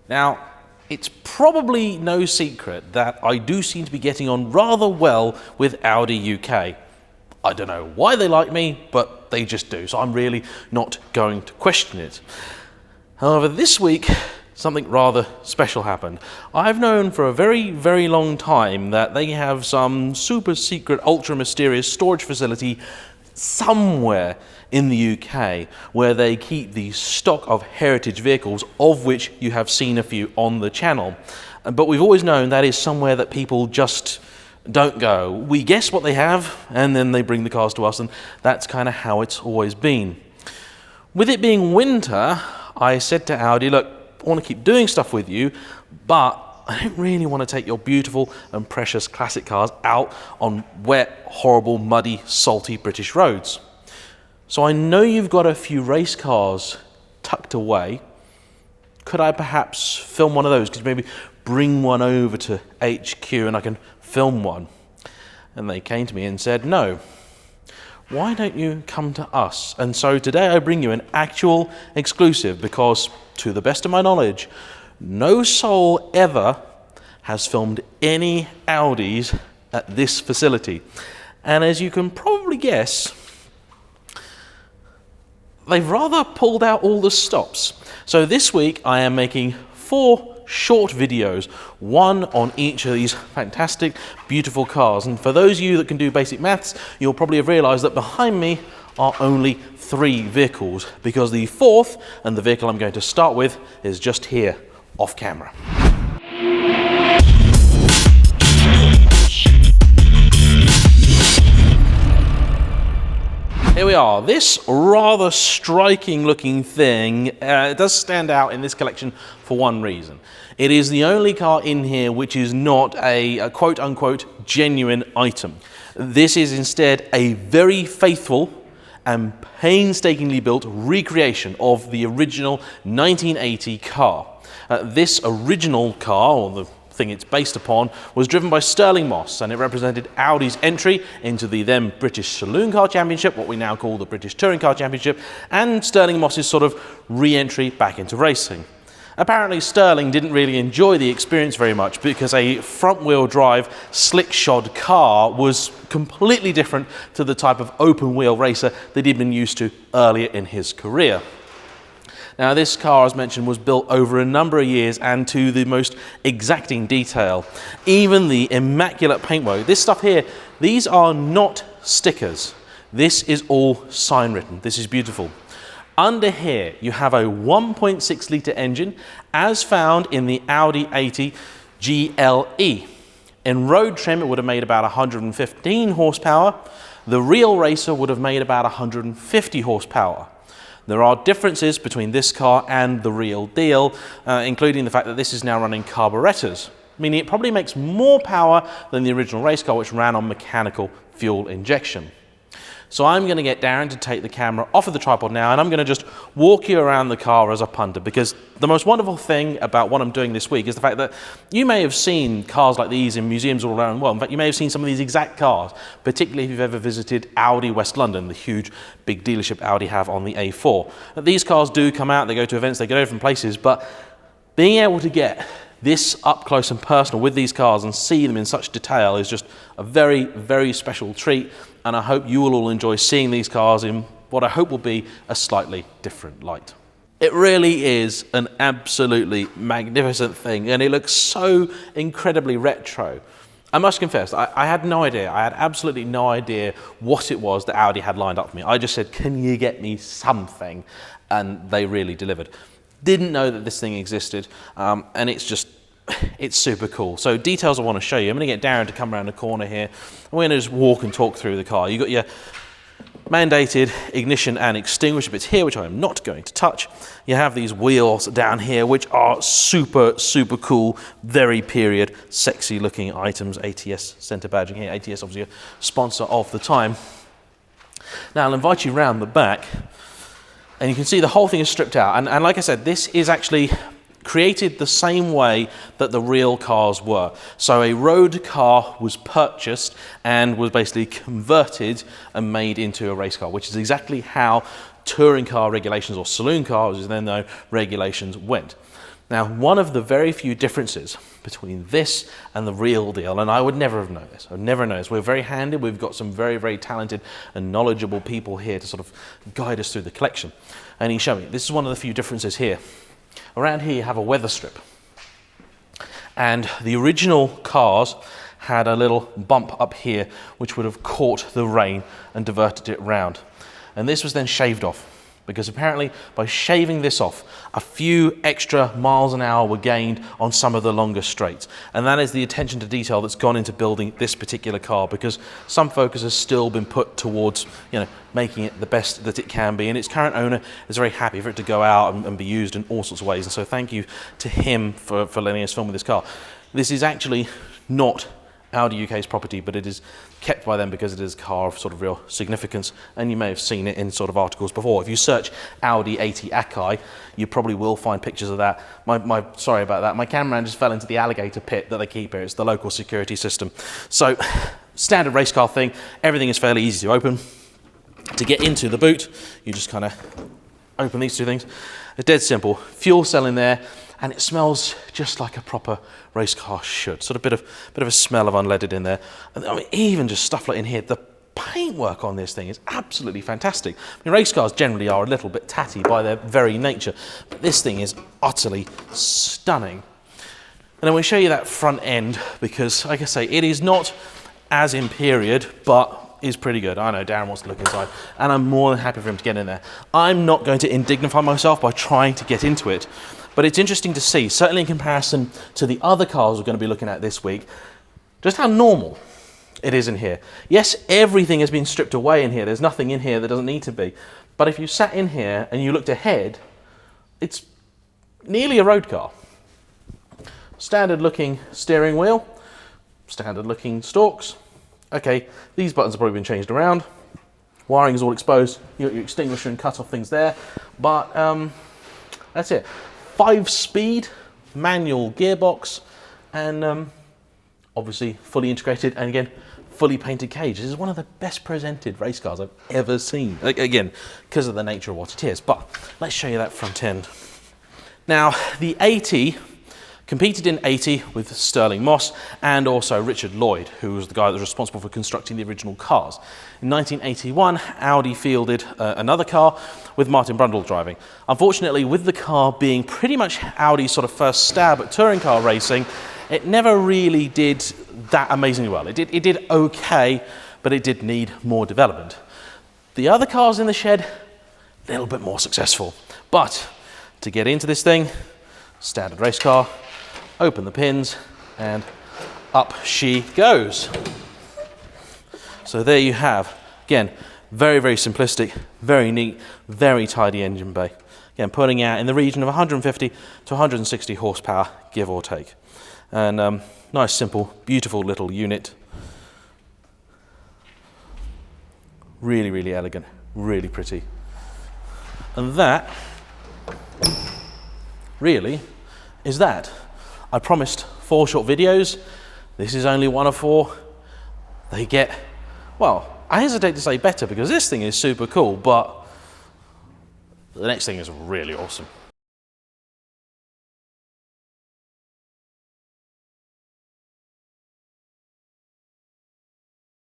Now, it's probably no secret that I do seem to be getting on rather well with Audi UK. I don't know why they like me, but they just do, so I'm really not going to question it. However, this week, something rather special happened. I've known for a very, very long time that they have some super secret, ultra mysterious storage facility somewhere in the UK where they keep the stock of heritage vehicles, of which you have seen a few on the channel. But we've always known that is somewhere that people just don't go. We guess what they have and then they bring the cars to us, and that's kind of how it's always been. With it being winter, I said to Audi, look, I want to keep doing stuff with you, but I don't really want to take your beautiful and precious classic cars out on wet, horrible, muddy, salty British roads. So I know you've got a few race cars tucked away. Could I perhaps film one of those? Could you maybe bring one over to HQ and I can film one? And they came to me and said, no. Why don't you come to us? And so today I bring you an actual exclusive because, to the best of my knowledge, no soul ever has filmed any Audis at this facility. And as you can probably guess, they've rather pulled out all the stops. So this week I am making 4 short videos, one on each of these fantastic, beautiful cars. And for those of you that can do basic maths, you'll probably have realized that behind me are only 3 vehicles, because the 4th, and the vehicle I'm going to start with, is just here, off camera. Here we are. This rather striking looking thing does stand out in this collection for one reason. It is the only car in here which is not a quote-unquote genuine item. This is instead a very faithful and painstakingly built recreation of the original 1980 car. This original car, or the thing it's based upon, was driven by Stirling Moss, and it represented Audi's entry into the then British Saloon Car Championship, what we now call the British Touring Car Championship, and Stirling Moss's sort of re-entry back into racing. Apparently Stirling didn't really enjoy the experience very much because a front-wheel drive slick-shod car was completely different to the type of open-wheel racer that he'd been used to earlier in his career. Now this car, as mentioned, was built over a number of years and to the most exacting detail. Even the immaculate paintwork, this stuff here, these are not stickers. This is all sign written. This is beautiful. Under here, you have a 1.6 litre engine as found in the Audi 80 GLE. In road trim, it would have made about 115 horsepower. The real racer would have made about 150 horsepower. There are differences between this car and the real deal, including the fact that this is now running carburetors, meaning it probably makes more power than the original race car, which ran on mechanical fuel injection. So I'm going to get Darren to take the camera off of the tripod now, and I'm going to just walk you around the car as a punter, because the most wonderful thing about what I'm doing this week is the fact that you may have seen cars like these in museums all around the world. In fact, you may have seen some of these exact cars, particularly if you've ever visited Audi West London, the huge big dealership Audi have on the A4. These cars do come out, they go to events, they go to different places, but being able to get this up close and personal with these cars and see them in such detail is just a very, very special treat, and I hope you will all enjoy seeing these cars in what I hope will be a slightly different light. It really is an absolutely magnificent thing, and it looks so incredibly retro. I must confess, I had no idea. I had absolutely no idea what it was that Audi had lined up for me. I just said, can you get me something? And they really delivered. Didn't know that this thing existed, and it's super cool. So details I want to show you. I'm going to get Darren to come around the corner here. We're going to just walk and talk through the car. You've got your mandated ignition and extinguisher bits here, which I am not going to touch. You have these wheels down here, which are super, super cool, very period, sexy looking items. ATS center badging here. ATS obviously a sponsor of the time. Now I'll invite you around the back, and you can see the whole thing is stripped out. And like I said, this is actually created the same way that the real cars were. So a road car was purchased and was basically converted and made into a race car, which is exactly how touring car regulations, or saloon cars as then though regulations, went. Now, one of the very few differences between this and the real deal, and I would never have known this, I'd never know this. We're very handy, we've got some very, very talented and knowledgeable people here to sort of guide us through the collection. And he showed me, this is one of the few differences here. Around here you have a weather strip. And the original cars had a little bump up here which would have caught the rain and diverted it round. And this was then shaved off, because apparently by shaving this off, a few extra miles an hour were gained on some of the longer straights. And that is the attention to detail that's gone into building this particular car, because some focus has still been put towards, you know, making it the best that it can be. And its current owner is very happy for it to go out and be used in all sorts of ways. And so thank you to him for letting us film with this car. This is actually not Audi UK's property, but it is kept by them because it is a car of sort of real significance, and you may have seen it in sort of articles before. If you search Audi 80 AKAI, you probably will find pictures of that. Sorry about that, my cameraman just fell into the alligator pit that they keep here. It's the local security system. So, standard race car thing, everything is fairly easy to open. To get into the boot, you just kind of open these two things. It's dead simple, fuel cell in there, and it smells just like a proper race car should. Sort of bit of a smell of unleaded in there. And I mean, even just stuff like in here, the paintwork on this thing is absolutely fantastic. I mean, race cars generally are a little bit tatty by their very nature, but this thing is utterly stunning. And I want to show you that front end because, like I say, it is not as in period, but is pretty good. I know Darren wants to look inside, and I'm more than happy for him to get in there. I'm not going to indignify myself by trying to get into it, but it's interesting to see, certainly in comparison to the other cars we're going to be looking at this week, just how normal it is in here. Yes, everything has been stripped away in here. There's nothing in here that doesn't need to be. But if you sat in here and you looked ahead, it's nearly a road car. Standard looking steering wheel, standard looking stalks. Okay, these buttons have probably been changed around. Wiring is all exposed. You got your extinguisher and cut off things there. But that's it. 5-speed manual gearbox, and obviously fully integrated, and again fully painted cage. This is one of the best presented race cars I've ever seen, again because of the nature of what it is. But let's show you that front end. Now, the 80 competed in 80 with Sterling Moss and also Richard Lloyd, who was the guy that was responsible for constructing the original cars. In 1981, Audi fielded another car with Martin Brundle driving. Unfortunately, with the car being pretty much Audi's sort of first stab at touring car racing, it never really did that amazingly well. It did okay, but it did need more development. The other cars in the shed, a little bit more successful. But to get into this thing, standard race car, open the pins, and up she goes. So there you have, again, very, very simplistic, very neat, very tidy engine bay. Again, putting out in the region of 150 to 160 horsepower, give or take. And nice, simple, beautiful little unit. Really, really elegant, really pretty. And that, really, is that. I promised 4 short videos. This is only 1 of 4. They get, well, I hesitate to say better because this thing is super cool, but the next thing is really awesome.